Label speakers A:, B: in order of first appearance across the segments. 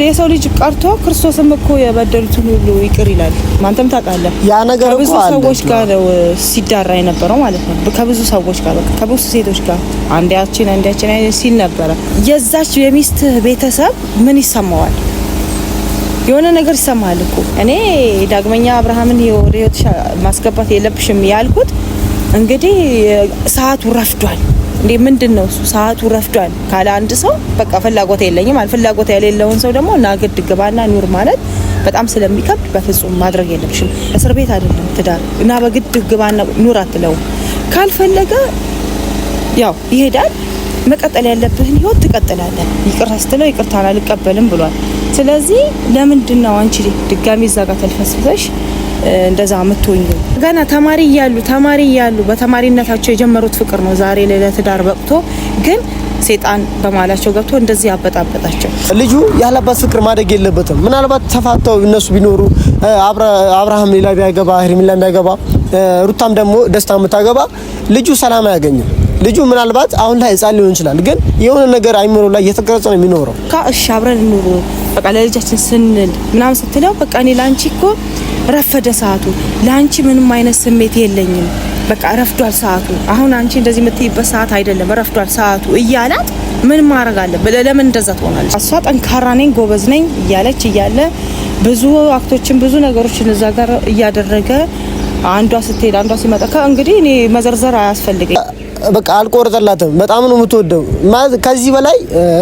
A: የሰው ልጅ ቀርቶ ክርስቶስም እኮ የበደሉትን ሁሉ ይቅር ይላል። አንተም ታውቃለህ
B: ያ ነገር
A: ብዙ ሰዎች ጋር ነው ሲዳራ የነበረው ማለት ነው። ከብዙ ሰዎች ጋር በቃ ከብዙ ሴቶች ጋር አንዴያችን ሲል ነበረ። የዛች የሚስት ቤተሰብ ምን ይሰማዋል? የሆነ ነገር ይሰማል እኮ። እኔ ዳግመኛ አብርሃምን ወደ ህይወት ማስገባት የለብሽም ያልኩት እንግዲህ ሰዓቱ ረፍዷል። እንዴ ምንድነው እሱ? ሰዓቱ ረፍዷል ካለ አንድ ሰው በቃ ፍላጎት የለኝም ማለት ፍላጎት የሌለውን ሰው ደግሞ ናግድ ግባና ኑር ማለት በጣም ስለሚከብድ በፍጹም ማድረግ የለብሽም። እስር ቤት አይደለም ትዳር እና በግድ ግባና ኑር አትለው። ካልፈለገ ያው ይሄዳል። መቀጠል ያለብህን ህይወት ትቀጥላለህ። ይቅርታ ስትለው ይቅርታን አልቀበልም ብሏል። ስለዚህ ለምንድነው አንቺ ድጋሚ እዛ ጋር ተልፈስፈሽ እንደዛ አመቶኝ? ገና ተማሪ እያሉ በተማሪነታቸው የጀመሩት ፍቅር ነው ዛሬ ለትዳር በቅቶ ግን ሴጣን በማላቸው ገብቶ እንደዚህ ያበጣበጣቸው።
B: ልጁ ያለባት ፍቅር ማደግ የለበትም። ምናልባት ተፋተው እነሱ ቢኖሩ አብርሃም ሌላ ቢያገባ ሄርሜላ ቢያገባ ሩታም ደግሞ ደስታ የምታገባ ልጁ ሰላም አያገኝም። ልጁ ምናልባት አሁን ላይ ህፃን ሊሆን ይችላል፣ ግን የሆነ ነገር አይምሮ ላይ እየተቀረጸ ነው የሚኖረው።
A: እሺ አብረን እንኑር በቃ ለልጃችን ስንል ምናምን ስትለው በቃ እኔ ላንቺ እኮ ረፈደ ሰዓቱ፣ ላንቺ ምንም አይነት ስሜት የለኝም፣ በቃ ረፍዷል ሰዓቱ፣ አሁን አንቺ እንደዚህ የምትይበት ሰዓት አይደለም፣ ረፍዷል ሰዓቱ እያላት ምን ማድረግ አለበት? ለምን እንደዛ ትሆናለች? እሷ ጠንካራ ነኝ ጎበዝ ነኝ እያለች እያለ ብዙ አክቶችን ብዙ ነገሮችን እዛ ጋር እያደረገ አንዷ ስትሄድ አንዷ ሲመጣ እንግዲህ እኔ መዘርዘር አያስፈልገኝ።
B: በቃ አልቆረጠላትም። በጣም ነው የምትወደው ማለት ከዚህ በላይ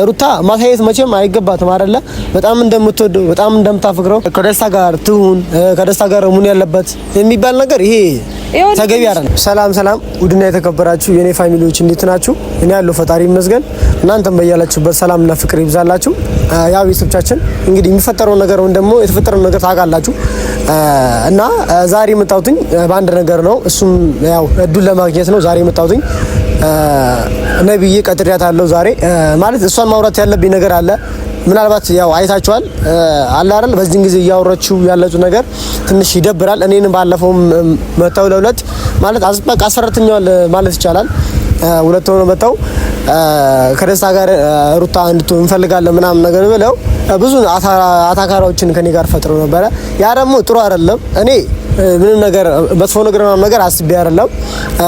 B: ሩታ ማሳየት መቼም አይገባትም አይደለ? በጣም እንደምትወደው በጣም እንደምታፈቅረው ከደስታ ጋር ትሁን ከደስታ ጋር ሙን ያለበት የሚባል ነገር ይሄ ተገቢ አይደለም። ሰላም ውድና የተከበራችሁ የኔ ፋሚሊዎች እንዴት ናችሁ? እኔ ያለው ፈጣሪ ይመስገን፣ እናንተም በያላችሁበት ሰላምና ፍቅር ይብዛላችሁ። ያው ቤተሰቦቻችን እንግዲህ የሚፈጠረው ነገር ወይም ደግሞ የተፈጠረው ነገር ታውቃላችሁ እና ዛሬ የመጣሁትኝ በአንድ ነገር ነው። እሱም ያው እዱን ለማግኘት ነው ዛሬ የመጣሁትኝ። ነብዬ ቀጥሬያታለሁ ዛሬ ማለት እሷን ማውራት ያለብኝ ነገር አለ። ምናልባት ያው አይታችኋል አለ አይደል? በዚህን ጊዜ እያወራችሁ ያለችው ነገር ትንሽ ይደብራል። እኔንም ባለፈው መጣው ለሁለት ማለት አስበቃ አሰረተኛል ማለት ይቻላል። ሁለት ሆኖ መጣው ከደስታ ጋር ሩታ እንድትሆን እንፈልጋለን ምናምን ነገር ብለው ብዙ አታካራዎችን ከኔ ጋር ፈጥረው ነበረ። ያ ደግሞ ጥሩ አይደለም። እኔ ምንም ነገር መጥፎ ነገር አስቤ አይደለም።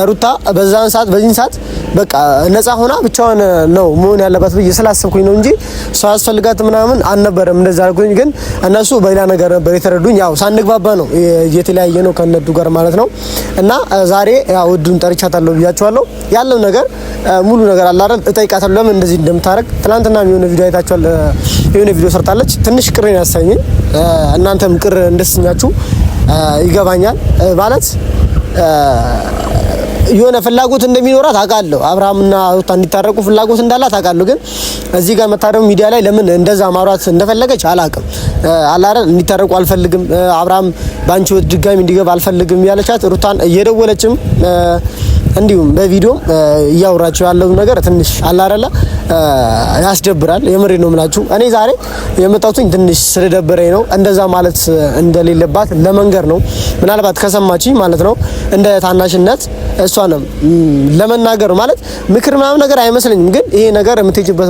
B: ሩታ በዛን ሰዓት በዚህን ሰዓት በቃ ነፃ ሆና ብቻዋን ነው መሆን ያለባት ብዬ ስላሰብኩኝ ነው እንጂ ሰው ያስፈልጋት ምናምን አልነበረም። እንደዛ አልኩኝ፣ ግን እነሱ በሌላ ነገር ነበር የተረዱኝ። ያው ሳንግባባ ነው የተለያየ ነው ከነዱ ጋር ማለት ነው። እና ዛሬ ያው እዱን ጠርቻታለሁ ብያቸዋለሁ። ያለው ነገር ሙሉ ነገር አለ አይደል? እጠይቃታለሁ ለምን እንደዚህ እንደምታረግ። ትናንትና የሆነ ቪዲዮ አይታችኋል። የሆነ ቪዲዮ ሰርታለች። ትንሽ ቅር ያሳየኝ፣ እናንተም ቅር እንደስኛችሁ ይገባኛል ማለት የሆነ ፍላጎት እንደሚኖራት አውቃለሁ። አብርሃምና ሩታ እንዲታረቁ ፍላጎት እንዳላት አውቃለሁ። ግን እዚህ ጋር መታረም ሚዲያ ላይ ለምን እንደዛ ማውራት እንደፈለገች አላውቅም። አላረን እንዲታረቁ አልፈልግም፣ አብርሃም ባንቺ ወጥ ድጋሚ እንዲገባ አልፈልግም ያለቻት ሩታን እየደወለችም እንዲሁም በቪዲዮ እያወራቸው ያለው ነገር ትንሽ አላረላ ያስደብራል። የምሬ ነው የምላችሁ። እኔ ዛሬ የመጣሁትኝ ትንሽ ስለደበረኝ ነው። እንደዛ ማለት እንደሌለባት ለመንገር ነው። ምናልባት ከሰማችኝ ማለት ነው እንደ ታናሽነት እሷንም ለመናገር ማለት ምክር ምናምን ነገር አይመስለኝም። ግን ይሄ ነገር የምትሄጂበት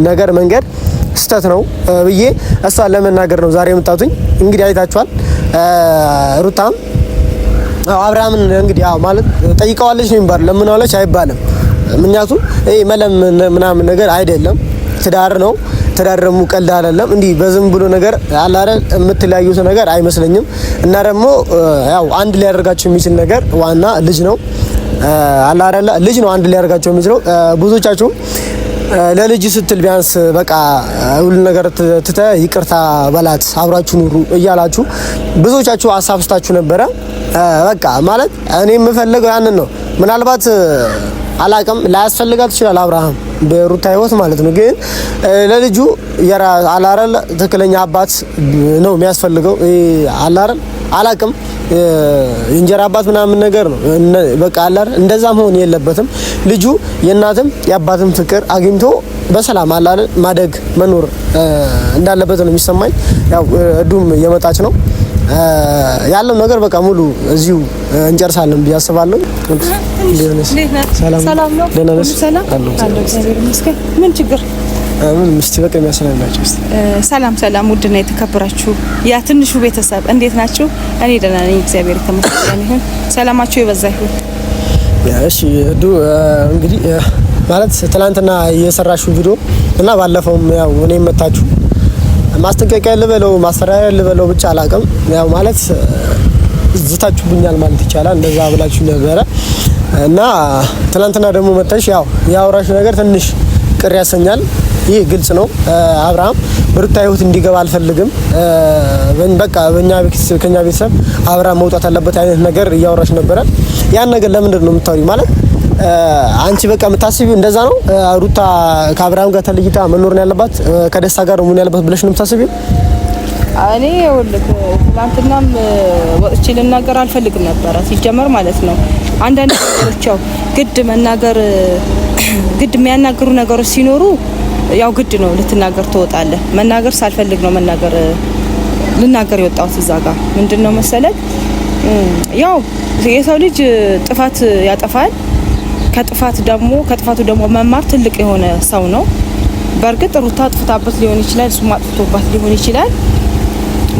B: ነገር መንገድ ስተት ነው ብዬ እሷን ለመናገር ነው ዛሬ የመጣሁትኝ። እንግዲህ አይታችኋል ሩታም አብርሃምን እንግዲህ ያው ማለት ጠይቀዋለች ነው የሚባለው፣ ለምናለች አይባልም። ምክንያቱም ይሄ መለመን ምናምን ነገር አይደለም፣ ትዳር ነው። ትዳር ደግሞ ቀልድ አይደለም። እንዲህ በዝም ብሎ ነገር አላረ የምትለያዩት ነገር አይመስለኝም። እና ደግሞ ያው አንድ ሊያደርጋቸው የሚችል ነገር ዋና ልጅ ነው። አላረ ልጅ ነው አንድ ሊያደርጋቸው የሚችለው። ብዙዎቻችሁ ለልጅ ስትል ቢያንስ በቃ ሁሉ ነገር ትተ ይቅርታ በላት አብራችሁ ኑሩ እያላችሁ ብዙዎቻችሁ አሳብስታችሁ ነበረ። በቃ ማለት እኔ የምፈልገው ያንን ነው። ምናልባት አላቅም ላያስፈልጋት ይችላል አብርሃም በሩታ ህይወት ማለት ነው። ግን ለልጁ አላረል ትክክለኛ አባት ነው የሚያስፈልገው። አላረል አላቅም እንጀራ አባት ምናምን ነገር ነው በቃ አላር እንደዛ መሆን የለበትም። ልጁ የእናትም የአባትም ፍቅር አግኝቶ በሰላም አላር ማደግ መኖር እንዳለበት ነው የሚሰማኝ። ያው እዱም የመጣች ነው ያለው ነገር በቃ ሙሉ እዚሁ እንጨርሳለን ብዬ አስባለሁ።
A: ሰላም ነው። ሰላም አለው። እግዚአብሔር ይመስገን። ምን ችግር
B: አሁን ምስቲ በቃ የሚያሰናናችሁ
A: ሰላም ውድና የተከበራችሁ ያ ትንሹ ቤተሰብ እንዴት ናችሁ? እኔ ደህና ነኝ፣ እግዚአብሔር ይመስገን። ይሁን ሰላማችሁ ይበዛ ይሁን።
B: እሺ እንግዲህ ማለት ትናንትና የሰራሽው ቪዲዮ እና ባለፈውም ያው እኔ መታችሁ ማስጠንቀቂያ ልበለው ማስፈራሪያ ልበለው ብቻ አላውቅም፣ ያው ማለት ዝታችሁብኛል ማለት ይቻላል። እንደዛ ብላችሁ ነበረ እና ትናንትና ደግሞ መጣሽ ያው ያወራሽ ነገር ትንሽ ቅር ያሰኛል። ይህ ግልጽ ነው። አብርሃም ሩታ ህይወት እንዲገባ አልፈልግም፣ በቃ ከኛ ቤተሰብ አብርሃም መውጣት አለበት አይነት ነገር እያወራሽ ነበረ። ያን ነገር ለምንድን ነው የምታወሪው? ማለት አንቺ በቃ የምታስቢው እንደዛ ነው? ሩታ ከአብርሃም ጋር ተለይታ መኖር ነው ያለባት፣ ከደስታ ጋር መሆን ያለባት ብለሽ ነው የምታስቢው?
A: እኔ ይኸውልህ ትናንትናም ወጥቼ ልናገር አልፈልግም ነበረ ሲጀመር ማለት ነው። አንዳንድ ነገሮች ያው ግድ የሚያናግሩ ነገሮች ሲኖሩ ያው ግድ ነው ልትናገር ትወጣለህ። መናገር ሳልፈልግ ነው ልናገር የወጣሁት። እዛ ጋር ምንድነው መሰለህ ያው የሰው ልጅ ጥፋት ያጠፋል። ከጥፋቱ ደግሞ መማር ትልቅ የሆነ ሰው ነው። በእርግጥ ሩታ ጥፍታበት ሊሆን ይችላል፣ እሱም አጥፍቶባት ሊሆን ይችላል።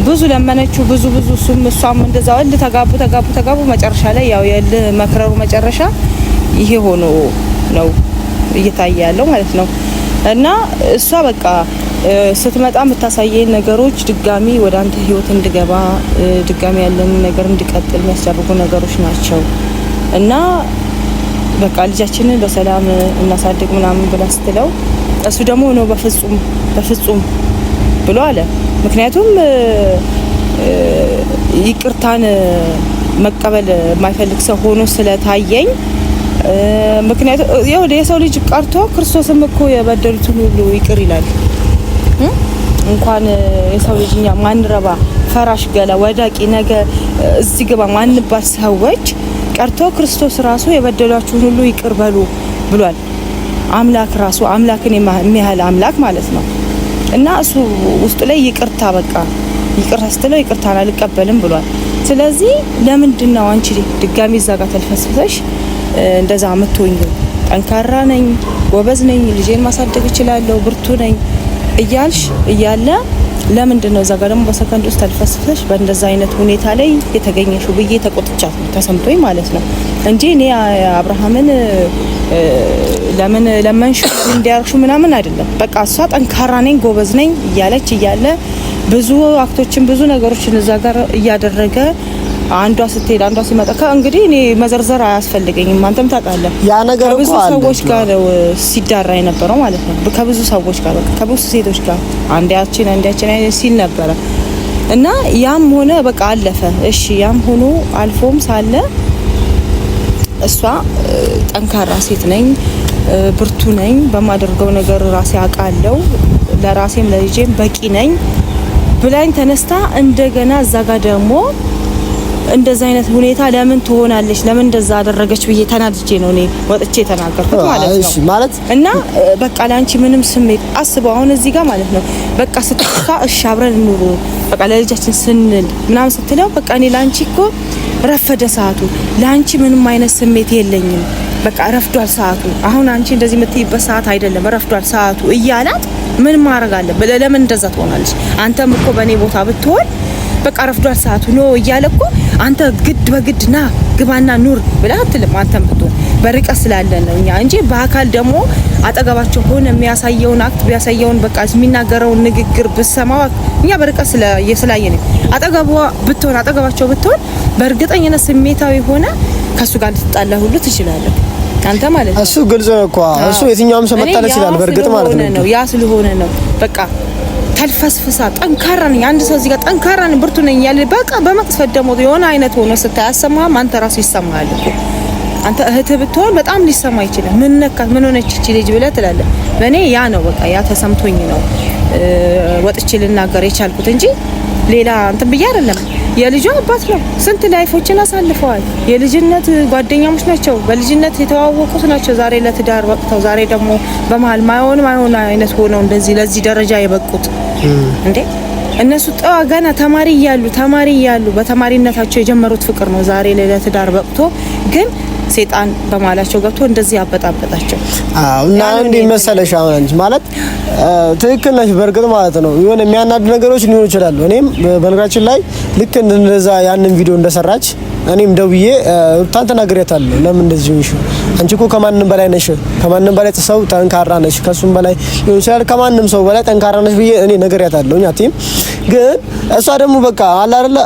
A: ብዙ ለመነችው ብዙ እሷም እንደዛው ተጋቡ። መጨረሻ ላይ ያው መክረሩ መጨረሻ ይሄ ሆኖ ነው እየታየ ያለው ማለት ነው። እና እሷ በቃ ስትመጣ የምታሳየኝ ነገሮች ድጋሚ ወደ አንተ ህይወት እንድገባ ድጋሚ ያለን ነገር እንዲቀጥል የሚያስደርጉ ነገሮች ናቸው። እና በቃ ልጃችንን በሰላም እናሳድግ ምናምን ብላ ስትለው እሱ ደግሞ ነው በፍጹም ብሎ አለ። ምክንያቱም ይቅርታን መቀበል የማይፈልግ ሰው ሆኖ ስለታየኝ ምክንያቱም የሰው ልጅ ቀርቶ ክርስቶስም እኮ የበደሉትን ሁሉ ይቅር ይላል። እንኳን የሰው ልጅኛ ማንረባ ፈራሽ ገላ ወዳቂ ነገ እዚህ ግባ ማንባል ሰዎች ቀርቶ ክርስቶስ ራሱ የበደሏችሁን ሁሉ ይቅር በሉ ብሏል። አምላክ ራሱ አምላክን የሚያህል አምላክ ማለት ነው። እና እሱ ውስጡ ላይ ይቅርታ ስትለው ይቅርታን አልቀበልም ብሏል። ስለዚህ ለምንድን ነው አንቺ ድጋሚ እዛ ጋር ተልፈስፈሽ እንደዛ አመቶኝ ጠንካራ ነኝ ጎበዝ ነኝ ልጄን ማሳደግ እችላለሁ ብርቱ ነኝ እያልሽ እያለ ለምንድን ነው እዛ ጋር ደግሞ በሰከንድ ውስጥ ተልፈስፈሽ በእንደዛ አይነት ሁኔታ ላይ የተገኘሽው ብዬ ተቆጥቻት ነው ተሰምቶኝ ማለት ነው እንጂ እኔ አብርሃምን ለመንሽ እንዲያርሹ ምናምን አይደለም። በቃ እሷ ጠንካራ ነኝ ጎበዝ ነኝ እያለች እያለ ብዙ አክቶችን ብዙ ነገሮችን እዛ ጋር እያደረገ አንዷ ስትሄድ አንዷ ሲመጣ እንግዲህ እኔ መዘርዘር አያስፈልገኝም። አንተም ታውቃለህ ያ ነገር ብዙ ሰዎች ጋር ነው ሲዳራ የነበረው ማለት ነው። ከብዙ ሰዎች ጋር በቃ ከብዙ ሴቶች ጋር አንዳችን ሲል ነበረ እና ያም ሆነ በቃ አለፈ። እሺ ያም ሆኖ አልፎም ሳለ እሷ ጠንካራ ሴት ነኝ ብርቱ ነኝ በማደርገው ነገር ራሴ አውቃለሁ ለራሴም ለልጄም በቂ ነኝ ብላኝ ተነስታ እንደገና እዛ ጋር ደግሞ እንደዛ አይነት ሁኔታ ለምን ትሆናለች ለምን እንደዛ አደረገች ብዬ ተናድጄ ነው እኔ ወጥቼ ተናገርኩት ማለት ነው። እሺ ማለት እና በቃ ላንቺ ምንም ስሜት አስበው አሁን እዚህ ጋር ማለት ነው በቃ ስትካ እሺ አብረን ኑሩ በቃ ለልጃችን ስንል ምናምን ስትለው በቃ እኔ ላንቺ እኮ ረፈደ ሰዓቱ ላንቺ ምንም አይነት ስሜት የለኝም በቃ ረፍዷል ሰዓቱ አሁን አንቺ እንደዚህ የምትይበት ሰዓት አይደለም ረፍዷል ሰዓቱ እያላት ምን ማድረግ አለበት? ለምን እንደዛ ትሆናለች? አንተም እኮ በእኔ ቦታ ብትሆን በቃ ረፍዷል ሰዓቱ ነው እያለ እኮ አንተ በግድ ና ግባና ኑር ብለህ አትልም። አንተም ብትሆን በርቀት ስላለን ነው እኛ እንጂ በአካል ደግሞ አጠገባቸው ሆነ የሚያሳየውን አክት ቢያሳየውን በቃ የሚናገረውን ንግግር ብሰማው እኛ በርቀት ስላየን አጠገባቸው ብትሆን በእርግጠኝነት ስሜታዊ ሆነ ከሱ ጋር ልትጣላ ሁሉ ትችላለህ አንተ ማለት ነው። እሱ ግልጽ ነው እኮ እሱ የትኛውም ሰው መጣለ ይችላል በእርግጥ ማለት ነው። ያ ስለሆነ ነው በቃ ተልፈስፍሳ ጠንካራ ነኝ አንድ ሰው እዚህ ጋር ጠንካራ ነኝ ብርቱ ነኝ ያለ በቃ በመቅሰፍ ደግሞ የሆነ አይነት ሆኖ ስታያሰማም አንተ ራስህ ይሰማሃል እኮ አንተ እህት ብትሆን በጣም ሊሰማ ይችላል። ምን ነካት ምን ሆነች እቺ ልጅ ብለህ ትላለህ። በእኔ ያ ነው በቃ ያ ተሰምቶኝ ነው ወጥቼ ልናገር የቻልኩት እንጂ ሌላ እንትን ብዬ አይደለም። የልጇ አባት ነው ስንት ላይፎችን አሳልፈዋል። የልጅነት ጓደኛሞች ናቸው በልጅነት የተዋወቁት ናቸው። ዛሬ ለትዳር ወቅተው ዛሬ ደግሞ በመሀል ማይሆን አይነት ሆነው እንደዚህ ለዚህ ደረጃ የበቁት እንዴ እነሱ ገና ተማሪ እያሉ በተማሪነታቸው የጀመሩት ፍቅር ነው ዛሬ ለትዳር በቅቶ ግን ሴጣን በማላቸው ገብቶ እንደዚህ ያበጣበጣቸው።
B: እና እንዴ መሰለሽ አሁን ማለት ትክክል ነሽ በርግጥ ማለት ነው። የሆነ የሚያናድ ነገሮች ሊሆኑ ይችላሉ። እኔም በነገራችን ላይ ልክ እንደዛ ያንን ቪዲዮ እንደሰራች እኔም ደውዬ ሩታን ተናግሬያታለሁ። ለምን እንደዚህ ሆንሽ? አንቺ እኮ ከማንንም በላይ ነሽ፣ ከማንንም በላይ ሰው ጠንካራ ነሽ፣ ከሱም በላይ ሊሆን ይችላል ከማንንም ሰው በላይ ጠንካራ ነሽ ብዬ እኔ ነግሬያታለሁ። እኛቲም ግን እሷ ደግሞ በቃ አለ አይደለ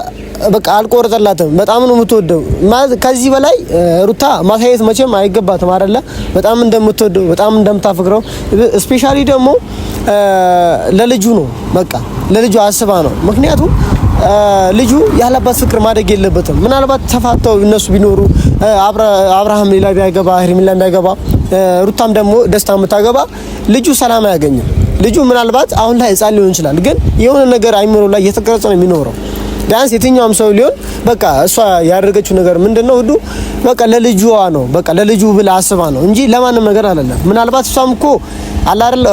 B: በቃ አልቆረጠላትም። በጣም ነው የምትወደው ማለት ከዚህ በላይ ሩታ ማሳየት መቼም አይገባትም አይደለ? በጣም እንደምትወደው በጣም እንደምታፈቅረው ስፔሻሊ ደግሞ ለልጁ ነው በቃ ለልጁ አስባ ነው። ምክንያቱም ልጁ ያለባት ፍቅር ማደግ የለበትም። ምናልባት ተፋተው እነሱ ቢኖሩ አብርሃም ሌላ ቢያገባ ሄርሜላ ቢያገባ ሩታም ደግሞ ደስታ የምታገባ ልጁ ሰላም አያገኝም። ልጁ ምናልባት አሁን ላይ ሕፃን ሊሆን ይችላል፣ ግን የሆነ ነገር አይምሮ ላይ እየተቀረጸ ነው የሚኖረው። ቢያንስ የትኛውም ሰው ሊሆን በቃ እሷ ያደረገችው ነገር ምንድነው ሁሉ በቃ ለልጁዋ ነው በቃ ለልጁ ብላ አስባ ነው እንጂ ለማንም ነገር አይደለም። ምናልባት እሷም እኮ አላረል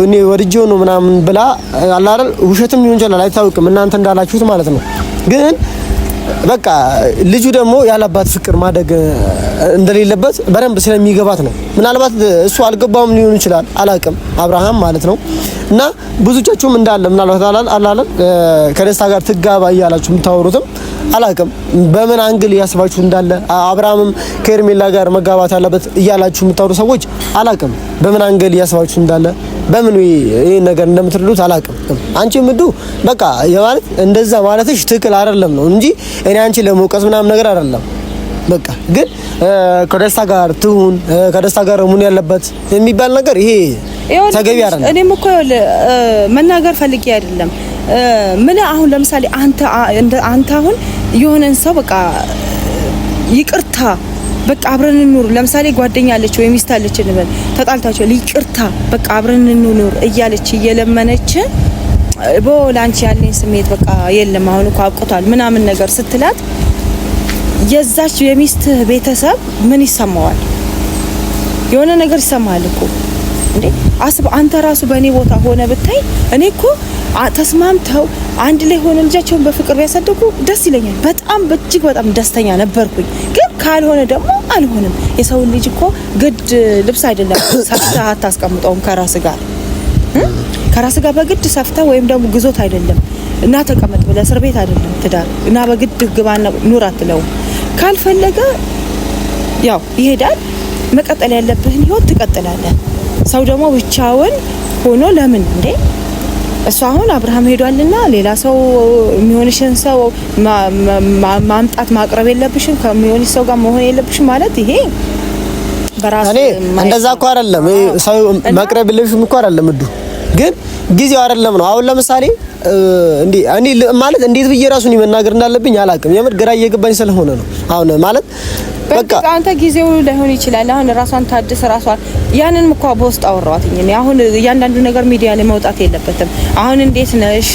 B: እኔ ወድጄው ነው ምናምን ብላ አላረል ውሸትም ሊሆን ይችላል አይታወቅም፣ እናንተ እንዳላችሁት ማለት ነው። ግን በቃ ልጁ ደግሞ ያለባት ፍቅር ማደግ እንደሌለበት በደንብ ስለሚገባት ነው። ምናልባት እሱ አልገባውም ሊሆን ይችላል አላቅም፣ አብርሃም ማለት ነው። እና ብዙቻችሁም እንዳለ ምናልባት አላለ ከደስታ ጋር ትጋባ እያላችሁ የምታወሩትም አላቅም በምን አንግል እያስባችሁ እንዳለ አብርሃምም ከሄርሜላ ጋር መጋባት አለበት እያላችሁ የምታወሩ ሰዎች አላቅም በምን አንግል እያስባችሁ እንዳለ በምን ይሄን ነገር እንደምትረዱት አላቅም። አንቺ ምዱ በቃ የማለት እንደዛ ማለትሽ ትክክል አይደለም ነው እንጂ እኔ አንቺ ለመውቀስ ምናምን ነገር አይደለም። በቃ ግን ከደስታ ጋር ትሁን ከደስታ ጋር ምን ያለበት የሚባል ነገር ይሄ ተገቢ አይደለም።
A: እኔም እኮ መናገር ፈልጌ አይደለም። ምን አሁን ለምሳሌ አንተ አሁን የሆነን ሰው በቃ ይቅርታ በቃ አብረን እንኑር። ለምሳሌ ጓደኛ አለች ወይ ሚስት አለች እንበል፣ ተጣልታችሁ ይቅርታ በቃ አብረን እንኑር እያለች እየለመነች በላንቺ ያለኝ ስሜት በቃ የለም አሁን እኮ አብቅቷል ምናምን ነገር ስትላት የዛች የሚስት ቤተሰብ ምን ይሰማዋል? የሆነ ነገር ይሰማል እኮ እንዴ። አስብ አንተ ራሱ በእኔ ቦታ ሆነ ብታይ እኔ እኮ ተስማምተው አንድ ላይ ሆነ ልጃቸውን በፍቅር ቢያሳድጉ ደስ ይለኛል። በጣም እጅግ በጣም ደስተኛ ነበርኩኝ። ግን ካልሆነ ደግሞ አልሆነም። የሰው ልጅ እኮ ግድ ልብስ አይደለም ሰፍተህ አታስቀምጠውም ከራስ ጋር በግድ ሰፍተህ ወይም ደግሞ ግዞት አይደለም እና ተቀመጥ ብለህ እስር ቤት አይደለም ትዳር እና በግድ ግባና ኑር አትለው። ካልፈለገ ያው ይሄዳል። መቀጠል ያለብህን ህይወት ትቀጥላለህ። ሰው ደግሞ ብቻውን ሆኖ ለምን እንዴ? እሱ አሁን አብርሃም ሄዷልና ሌላ ሰው የሚሆንሽን ሰው ማምጣት ማቅረብ የለብሽም፣ ከሚሆንሽ ሰው ጋር መሆን የለብሽም ማለት ይሄ በራስ
B: እኔ እንደዛ እኮ አይደለም። ሰው ማቅረብ የለብሽም እኮ አይደለም እዱ ግን ጊዜው አይደለም ነው። አሁን ለምሳሌ እኔ ማለት እንዴት ብዬ ራሱን መናገር እንዳለብኝ አላውቅም። የምር ግራ እየገባኝ ስለሆነ ነው። አሁን ማለት
A: በቃ አንተ ጊዜው ላይሆን ይችላል። አሁን ራሷን ታድስ ራሷን ያንን እኮ በውስጥ አወራዋትኝ እኔ አሁን እያንዳንዱ ነገር ሚዲያ ላይ መውጣት የለበትም። አሁን እንዴት ነሽ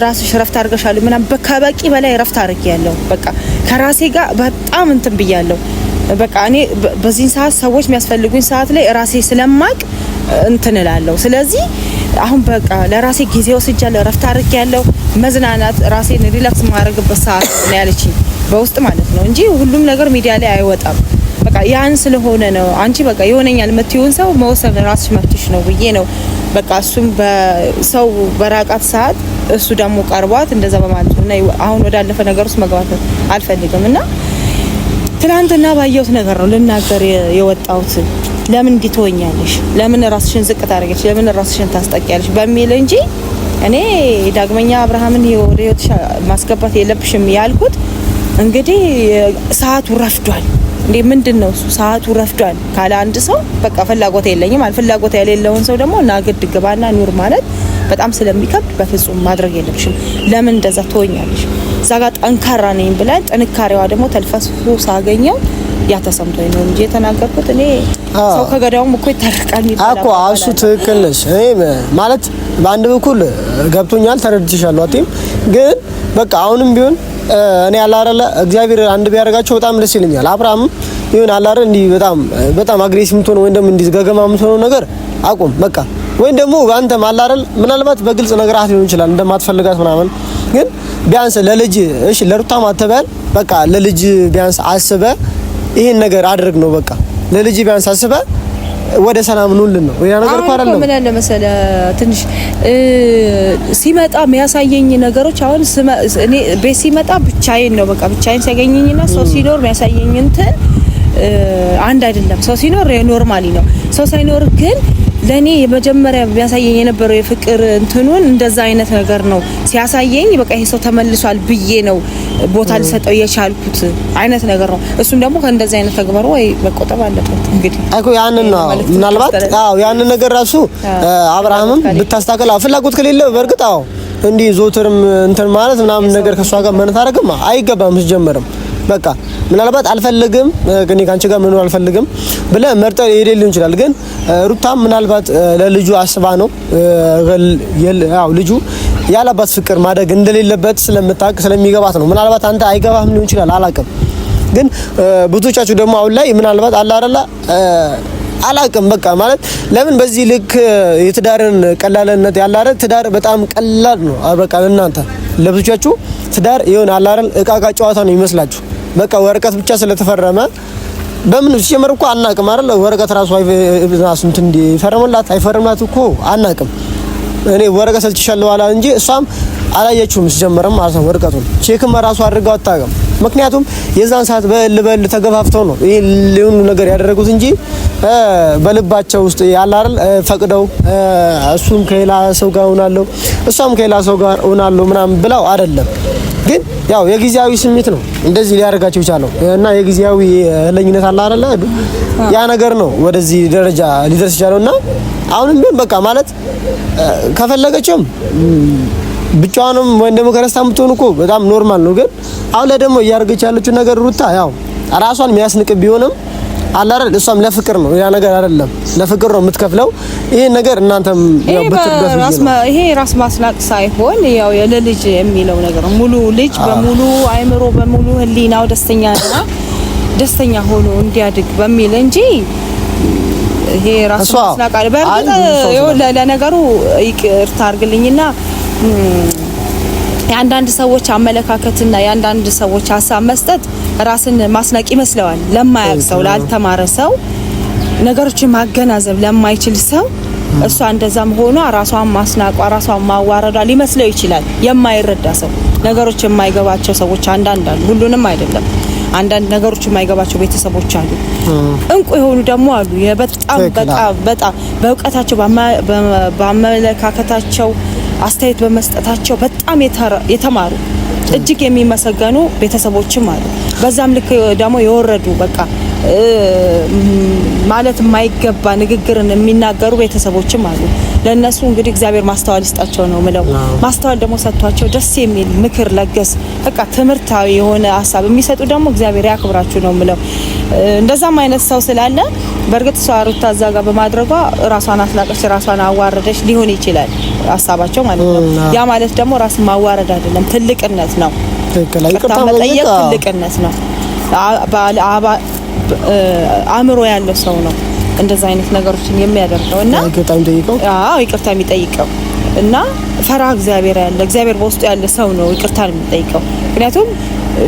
A: ራስሽ ረፍት አድርገሻል ምናምን በከበቂ በላይ ረፍት አድርጌያለሁ። በቃ ከራሴ ጋር በጣም እንትን ብያለሁ። በቃ እኔ በዚህ ሰዓት ሰዎች የሚያስፈልጉኝ ሰዓት ላይ ራሴ ስለማቅ እንትን እላለሁ። ስለዚህ አሁን በቃ ለራሴ ጊዜ ወስጃለሁ፣ ረፍት አድርጌያለሁ። መዝናናት ራሴን ሪላክስ ማድረግበት ሰዓት ነው ያለችኝ በውስጥ ማለት ነው እንጂ ሁሉም ነገር ሚዲያ ላይ አይወጣም። በቃ ያን ስለሆነ ነው አንቺ በቃ ይሆነኛል የምትይውን ሰው መወሰን ራስሽ መብትሽ ነው ብዬ ነው በቃ እሱም በሰው በራቃት ሰዓት እሱ ደግሞ ቀርቧት እንደዛ በማለት ነው። አሁን ወዳለፈ ነገር ውስጥ መግባት አልፈልግም እና ትናንትና ባየሁት ነገር ነው ልናገር የወጣሁት። ለምን እንዲትወኛለሽ? ለምን ራስሽን ዝቅ ታደርጊያለሽ? ለምን ራስሽን ታስጠቂያለሽ? በሚል እንጂ እኔ ዳግመኛ አብርሃምን ወደ ህይወትሽ ማስገባት የለብሽም ያልኩት እንግዲህ ሰዓቱ ረፍዷል። እንዴ ምንድነው እሱ ሰዓቱ ረፍዷል ካለ አንድ ሰው በቃ ፍላጎት የለኝም አል ፍላጎት የሌለውን ሰው ደግሞ ናግድ ግባና ኑር ማለት በጣም ስለሚከብድ በፍጹም ማድረግ የለብሽም። ለምን እንደዛ ትወኛለሽ? እዛ ጋር ጠንካራ ነኝ ብለን ጥንካሬዋ ደግሞ ተልፈስፎ ሳገኘው ያተሰምቶኝ ነው እንጂ የተናገርኩት እኔ ሰው ከገዳውም እኮ ይታረቃል ይባላል እኮ። እሱ ትክክል ነሽ። እኔ ማለት በአንድ በኩል ገብቶኛል፣ ተረድቼሻለሁ። አጥም ግን በቃ አሁንም ቢሆን እኔ አላረለ እግዚአብሔር አንድ ቢያደርጋቸው በጣም ደስ ይለኛል። አብርሃም ይሁን አላረ እንዲ በጣም አግሬሲቭ ምትሆነ ወይ እንደም እንዲ ገገማ ምትሆነ ነገር አቁም በቃ። ወይ ደግሞ አንተ ማላረል ምናልባት በግልጽ ነገራት ሊሆን ይችላል እንደማትፈልጋት ምናምን፣ ግን ቢያንስ ለልጅ እሺ ለሩታ ማተበል በቃ ለልጅ ቢያንስ አስበ
B: ይሄን ነገር አድርግ ነው በቃ ለልጅ ቢያንስ አስበህ ወደ ሰላም ኑልን ነው ያ ነገር እኮ አይደለም።
A: ምን አለ መሰለህ ትንሽ ሲመጣ የሚያሳየኝ ነገሮች አሁን እኔ ቤት ሲመጣ ብቻዬን ነው በቃ ብቻዬን ሲያገኘኝና ሰው ሲኖር የሚያሳየኝ እንትን አንድ አይደለም። ሰው ሲኖር ኖርማሊ ነው። ሰው ሳይኖር ግን ለኔ የመጀመሪያ የሚያሳየኝ የነበረው የፍቅር እንትኑን እንደዛ አይነት ነገር ነው ሲያሳየኝ በቃ ይሄ ሰው ተመልሷል ብዬ ነው ቦታ ልሰጠው የቻልኩት አይነት ነገር ነው። እሱም ደግሞ ከእንደዛ አይነት ተግባሩ ወይ መቆጠብ አለበት እንግዲህ
B: አይኮ ያንን ነው ምናልባት ያንን ነገር ራሱ አብርሃምም ብታስተካከል ፍላጎት ከሌለ በርግጥ እንዲህ ዞትርም እንትን ማለት ምናምን ነገር ከሷ ጋር መነታረክም አይገባም ሲጀመርም በቃ ምናልባት አልፈልግም ግን ካንቺ ጋር መኖር አልፈልግም ብለህ መርጠህ ሊሆን ይችላል። ግን ሩታም ምናልባት ለልጁ አስባ ነው ያው ልጁ ያለባት ፍቅር ማደግ እንደሌለበት ስለምታውቅ ስለሚገባት ነው። ምናልባት አንተ አይገባህም ሊሆን ይችላል አላውቅም። ግን ብዙዎቻችሁ ደግሞ አሁን ላይ ምናልባት አላውቅም በቃ ማለት ለምን በዚህ ልክ የትዳርን ቀላልነት ያላረ ትዳር በጣም ቀላል ነው በቃ ለእናንተ ለብዙዎቻችሁ ትዳር ይሆን አላረል እቃቃ ጨዋታ ነው ይመስላችሁ በቃ ወረቀት ብቻ ስለተፈረመ በምን ሲጀመር እኮ አናውቅም አይደል ወረቀት ራሱ አይፈርምላት እኮ አናውቅም። እኔ ወረቀት ሰጥቻለሁ አላ እንጂ እሷም አላየችውም ሲጀመርም ማለት ነው ወረቀቱን ቼክም ራሱ አድርገው አታውቅም። ምክንያቱም የዛን ሰዓት በል ተገፋፍተው ነው ይሄ ሊሆኑ ነገር ያደረጉት እንጂ በልባቸው ውስጥ ያለ አይደል ፈቅደው እሱም ከሌላ ሰው ጋር ሆናለሁ እሷም ከሌላ ሰው ጋር ሆናለሁ ምናምን ብለው አይደለም። ግን ያው የጊዜያዊ ስሜት ነው እንደዚህ ሊያደርጋቸው ይቻላል እና የጊዜያዊ ለኝነት አለ አይደል ያ ነገር ነው ወደዚህ ደረጃ ሊደርስ ይቻላልና አሁንም ቢሆን በቃ ማለት ከፈለገችም ብቻዋንም ወይ ደግሞ ከረስታ የምትሆን እኮ በጣም ኖርማል ነው። ግን አሁን ላይ ደግሞ እያደረገች ያለችው ነገር ሩታ ያው ራሷን የሚያስንቅ ቢሆንም አላረል እሷም ለፍቅር ነው ያ ነገር አይደለም ለፍቅር ነው የምትከፍለው። ይሄ ነገር እናንተም ያው በትርበት
A: ይሄ ራስ ማስናቅ ሳይሆን ያው የልጅ የሚለው ነገር ሙሉ ልጅ በሙሉ አይምሮ በሙሉ ህሊናው ደስተኛ ሆኖ እንዲያድግ በሚል እንጂ ይሄ ራስ ማስናቅ አለ። በእርግጥ ለነገሩ ይቅርታ አድርግልኝና የአንዳንድ ሰዎች አመለካከትና የአንዳንድ ሰዎች ሀሳብ መስጠት ራስን ማስናቅ ይመስለዋል። ለማያውቅ ሰው ላልተማረ ሰው ነገሮችን ማገናዘብ ለማይችል ሰው እሷ እንደዛም ሆኖ ራሷን ማስናቋ ራሷን ማዋረዷ ሊመስለው ይችላል። የማይረዳ ሰው ነገሮች የማይገባቸው ሰዎች አንዳንድ አሉ፣ ሁሉንም አይደለም። አንዳንድ ነገሮች የማይገባቸው ቤተሰቦች አሉ። እንቁ የሆኑ ደግሞ አሉ። በጣም በእውቀታቸው በአመለካከታቸው አስተያየት በመስጠታቸው በጣም የተማሩ እጅግ የሚመሰገኑ ቤተሰቦችም አሉ። በዛም ልክ ደግሞ የወረዱ በቃ ማለት የማይገባ ንግግርን የሚናገሩ ቤተሰቦችም አሉ። ለነሱ እንግዲህ እግዚአብሔር ማስተዋል ይስጣቸው ነው ምለው። ማስተዋል ደግሞ ሰጥቷቸው ደስ የሚል ምክር ለገስ በቃ ትምህርታዊ የሆነ ሀሳብ የሚሰጡ ደግሞ እግዚአብሔር ያክብራችሁ ነው ምለው። እንደዛም አይነት ሰው ስላለ በእርግጥ ሰው ሩታ እዛ ጋር በማድረጓ ራሷን አስላቀች ራሷን አዋረደች ሊሆን ይችላል ሀሳባቸው ማለት ነው። ያ ማለት ደግሞ ራስን ማዋረድ አይደለም፣ ትልቅነት ነው። ይቅርታ መጠየቅ ትልቅነት ነው። አእምሮ ያለው ሰው ነው እንደዛ አይነት ነገሮችን የሚያደርገው እና ይቅርታ የሚጠይቀው እና ፈራ እግዚአብሔር ያለ እግዚአብሔር በውስጡ ያለ ሰው ነው ይቅርታን የሚጠይቀው። ምክንያቱም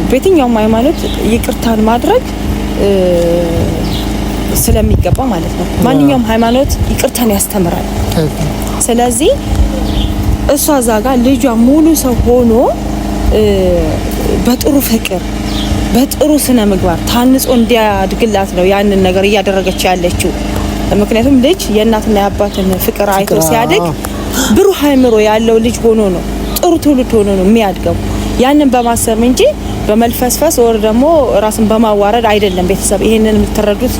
A: በየትኛውም ሃይማኖት ይቅርታን ማድረግ ስለሚገባ ማለት ነው። ማንኛውም ሃይማኖት ይቅርታን ያስተምራል። ስለዚህ እሷ ዛጋ ልጇ ሙሉ ሰው ሆኖ በጥሩ ፍቅር በጥሩ ስነ ምግባር ታንጾ እንዲያድግላት ነው ያንን ነገር እያደረገች ያለችው። ምክንያቱም ልጅ የእናትና የአባትን ፍቅር አይቶ ሲያድግ ብሩህ አእምሮ ያለው ልጅ ሆኖ ነው ጥሩ ትውልድ ሆኖ ነው የሚያድገው። ያንን በማሰብ እንጂ በመልፈስፈስ ወር ደግሞ ራስን በማዋረድ አይደለም። ቤተሰብ ይሄንን የምትረዱት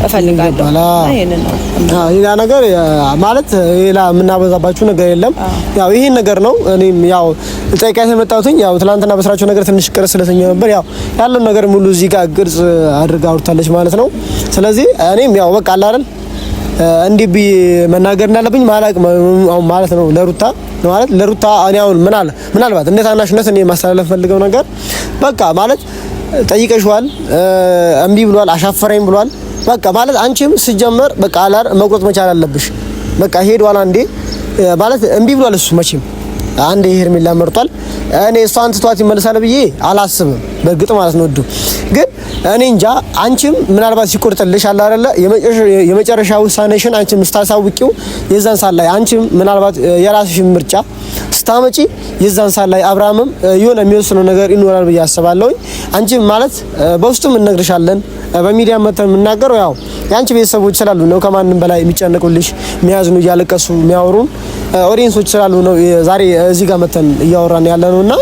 A: እፈልጋለሁ። ይሄንን ነው
B: ያ ነገር ማለት ሌላ የምናበዛባችሁ ነገር የለም። ያው ይሄን ነገር ነው እኔም ያው ጠይቃት የመጣሁትኝ። ያው ትላንትና በስራቸው ነገር ትንሽ ቅር ስለተኛ ነበር። ያው ያለው ነገር ሙሉ እዚህ ጋር ግልጽ አድርጋ አውርታለች ማለት ነው። ስለዚህ እኔም ያው በቃ አለ አይደል እንዲህ ቢ መናገር እንዳለብኝ ማለት ነው ለሩታ ማለት ለሩታ እኔ አሁን ምናልባት እንደ ታናሽነት እኔ ማስተላለፍ ፈልገው ነገር በቃ ማለት ጠይቀሽዋል፣ እምቢ ብሏል፣ አሻፈረኝ ብሏል። በቃ ማለት አንቺም ሲጀመር በቃ አላር መቁረጥ መቻል አለብሽ። በቃ ሄዷል አንዴ ማለት እምቢ ብሏል እሱ መቼም አንድ ሄርሜላ መርጧል። እኔ እሷን ትቷት ይመለሳል ብዬ አላስብም በእርግጥ ማለት ነው። ግን እኔ እንጃ አንቺም ምናልባት ሲቆርጥልሽ አለ አይደለ የመጨረሻ ውሳኔሽን አንቺም ስታሳውቂው የዛን ሰዓት ላይ አንቺም ምናልባት የራስሽን ምርጫ ስታመጪ የዛን ሰዓት ላይ አብርሃምም የሆነ የሚወስነው ነገር ይኖራል ብዬ አስባለሁ። አንቺም ማለት በውስጡም እንነግርሻለን በሚዲያ መተን የምናገረው ያው ያንቺ ቤተሰቦች ስላሉ ነው። ከማንም በላይ የሚጨነቁልሽ የሚያዝኑ እያለቀሱ የሚያወሩን ኦዲየንሶች ስላሉ ነው ዛሬ እዚህ ጋር መተን እያወራን ያለነውና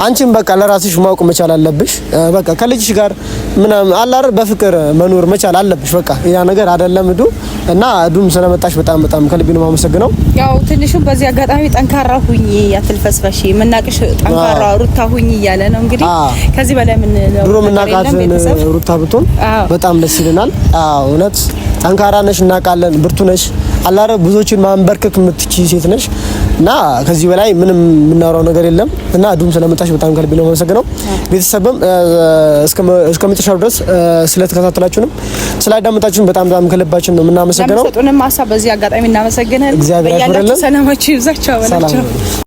B: አንቺም በቃ ለራስሽ ማወቅ መቻል አለብሽ። በቃ ከልጅሽ ጋር ምናምን አላር በፍቅር መኖር መቻል አለብሽ። በቃ ያ ነገር አይደለም እና ዱም ስለመጣሽ በጣም ከልቤ ነው የማመሰግነው።
A: ያው ትንሹም በዚህ አጋጣሚ ጠንካራ ሁኚ፣ አትልፈስፈሽ፣ መናቅሽ ጠንካራ ሩታ ሁኚ እያለ ነው እንግዲህ። ከዚህ በላይ ምን ነው
B: ድሮ መናቃት ሩታ ብትሆን በጣም ደስ ይለናል። እውነት ጠንካራ ነሽ፣ እናውቃለን፣ ብርቱ ነሽ፣ አላረ ብዙዎችን ማንበርከክ የምትችይ ሴት ነሽ እና ከዚህ በላይ ምንም የምናወራው ነገር የለም እና ዱም ስለመጣሽ በጣም ከልቤ ነው የማመሰግነው። ቤተሰብም እስከ መጨረሻው ድረስ ስለተከታተላችሁንም ስላዳመጣችሁን በጣም ከልባችን ነው የምናመሰግነው።
A: ለምሰጡንም ሀሳብ በዚህ አጋጣሚ እናመሰግናለን።
B: እግዚአብሔር ያክብርልን።
A: ሰላማችሁ ይብዛችሁ።